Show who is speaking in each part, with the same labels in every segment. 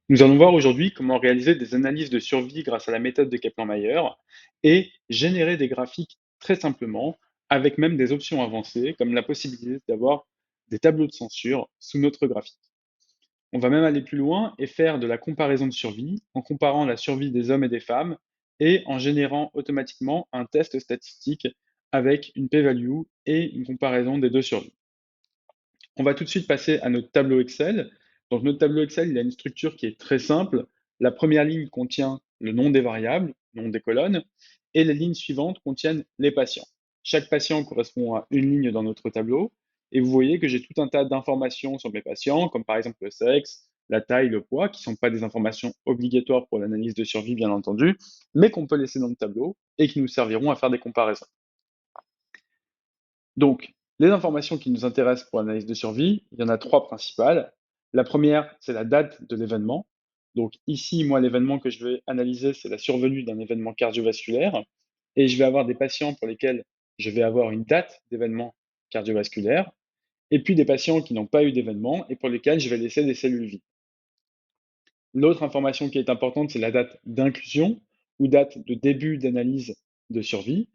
Speaker 1: Nous allons voir aujourd'hui comment réaliser des analyses de survie grâce à la méthode de Kaplan-Meier et générer des graphiques très simplement, avec même des options avancées, comme la possibilité d'avoir des tableaux de censure sous notre graphique. On va même aller plus loin et faire de la comparaison de survie en comparant la survie des hommes et des femmes et en générant automatiquement un test statistique avec une p-value et une comparaison des deux survies. On va tout de suite passer à notre tableau Excel. Donc notre tableau Excel, il a une structure qui est très simple. La première ligne contient le nom des variables, nom des colonnes, et les lignes suivantes contiennent les patients. Chaque patient correspond à une ligne dans notre tableau, et vous voyez que j'ai tout un tas d'informations sur mes patients, comme par exemple le sexe, la taille, le poids, qui ne sont pas des informations obligatoires pour l'analyse de survie, bien entendu, mais qu'on peut laisser dans le tableau et qui nous serviront à faire des comparaisons. Donc, les informations qui nous intéressent pour l'analyse de survie, il y en a trois principales. La première, c'est la date de l'événement. Donc ici, moi, l'événement que je vais analyser, c'est la survenue d'un événement cardiovasculaire. Et je vais avoir des patients pour lesquels je vais avoir une date d'événement cardiovasculaire, et puis des patients qui n'ont pas eu d'événement et pour lesquels je vais laisser des cellules vides. L'autre information qui est importante, c'est la date d'inclusion ou date de début d'analyse de survie.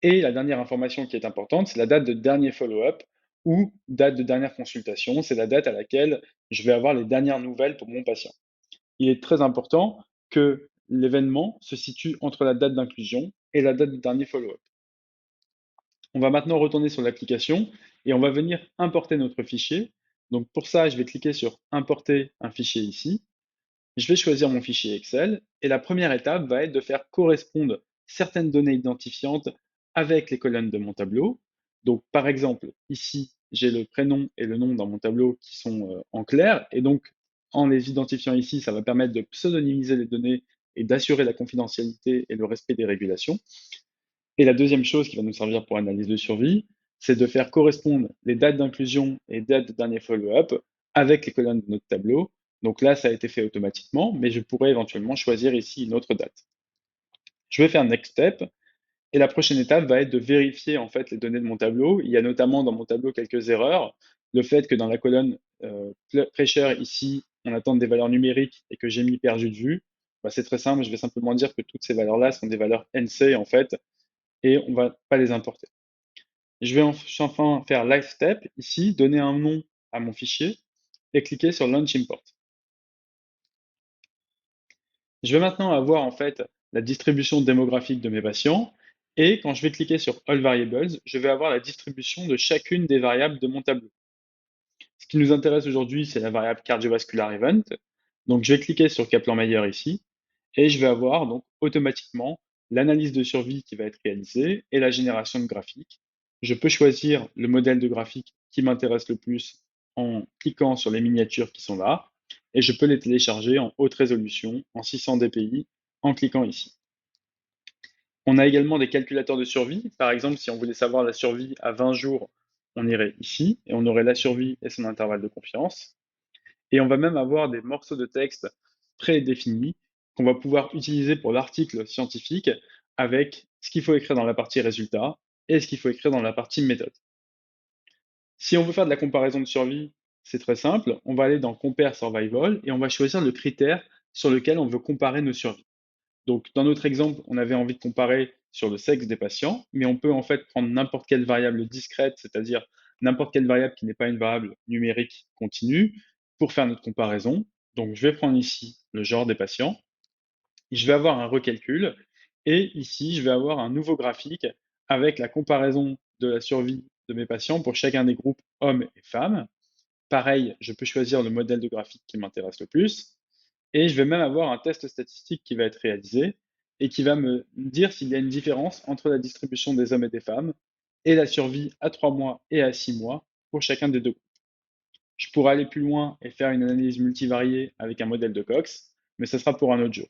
Speaker 1: Et la dernière information qui est importante, c'est la date de dernier follow-up ou date de dernière consultation. C'est la date à laquelle je vais avoir les dernières nouvelles pour mon patient. Il est très important que l'événement se situe entre la date d'inclusion et la date de dernier follow-up. On va maintenant retourner sur l'application et on va venir importer notre fichier. Donc pour ça, je vais cliquer sur Importer un fichier ici. Je vais choisir mon fichier Excel et la première étape va être de faire correspondre certaines données identifiantes avec les colonnes de mon tableau. Donc par exemple, ici, j'ai le prénom et le nom dans mon tableau qui sont en clair et donc en les identifiant ici, ça va permettre de pseudonymiser les données et d'assurer la confidentialité et le respect des régulations. Et la deuxième chose qui va nous servir pour l'analyse de survie, c'est de faire correspondre les dates d'inclusion et dates de dernier follow-up avec les colonnes de notre tableau. Donc là, ça a été fait automatiquement, mais je pourrais éventuellement choisir ici une autre date. Je vais faire Next Step, et la prochaine étape va être de vérifier en fait les données de mon tableau. Il y a notamment dans mon tableau quelques erreurs. Le fait que dans la colonne Pressure ici, on attend des valeurs numériques et que j'ai mis perdu de vue, bah, c'est très simple, je vais simplement dire que toutes ces valeurs-là sont des valeurs NC en fait, et on ne va pas les importer. Je vais enfin faire Live Step ici, donner un nom à mon fichier et cliquer sur Launch Import. Je vais maintenant avoir en fait la distribution démographique de mes patients et quand je vais cliquer sur All Variables, je vais avoir la distribution de chacune des variables de mon tableau. Ce qui nous intéresse aujourd'hui, c'est la variable cardiovascular event. Donc je vais cliquer sur Kaplan-Meier ici et je vais avoir donc automatiquement l'analyse de survie qui va être réalisée et la génération de graphiques. Je peux choisir le modèle de graphique qui m'intéresse le plus en cliquant sur les miniatures qui sont là et je peux les télécharger en haute résolution en 600 dpi en cliquant ici. On a également des calculateurs de survie. Par exemple, si on voulait savoir la survie à 20 jours, on irait ici et on aurait la survie et son intervalle de confiance. Et on va même avoir des morceaux de texte prédéfinis qu'on va pouvoir utiliser pour l'article scientifique avec ce qu'il faut écrire dans la partie résultat et ce qu'il faut écrire dans la partie méthode. Si on veut faire de la comparaison de survie, c'est très simple. On va aller dans Compare Survival et on va choisir le critère sur lequel on veut comparer nos survies. Donc, dans notre exemple, on avait envie de comparer sur le sexe des patients, mais on peut en fait prendre n'importe quelle variable discrète, c'est-à-dire n'importe quelle variable qui n'est pas une variable numérique continue, pour faire notre comparaison. Donc, je vais prendre ici le genre des patients, je vais avoir un recalcul, et ici, je vais avoir un nouveau graphique avec la comparaison de la survie de mes patients pour chacun des groupes hommes et femmes. Pareil, je peux choisir le modèle de graphique qui m'intéresse le plus. Et je vais même avoir un test statistique qui va être réalisé et qui va me dire s'il y a une différence entre la distribution des hommes et des femmes et la survie à 3 mois et à 6 mois pour chacun des deux groupes. Je pourrais aller plus loin et faire une analyse multivariée avec un modèle de Cox, mais ce sera pour un autre jour.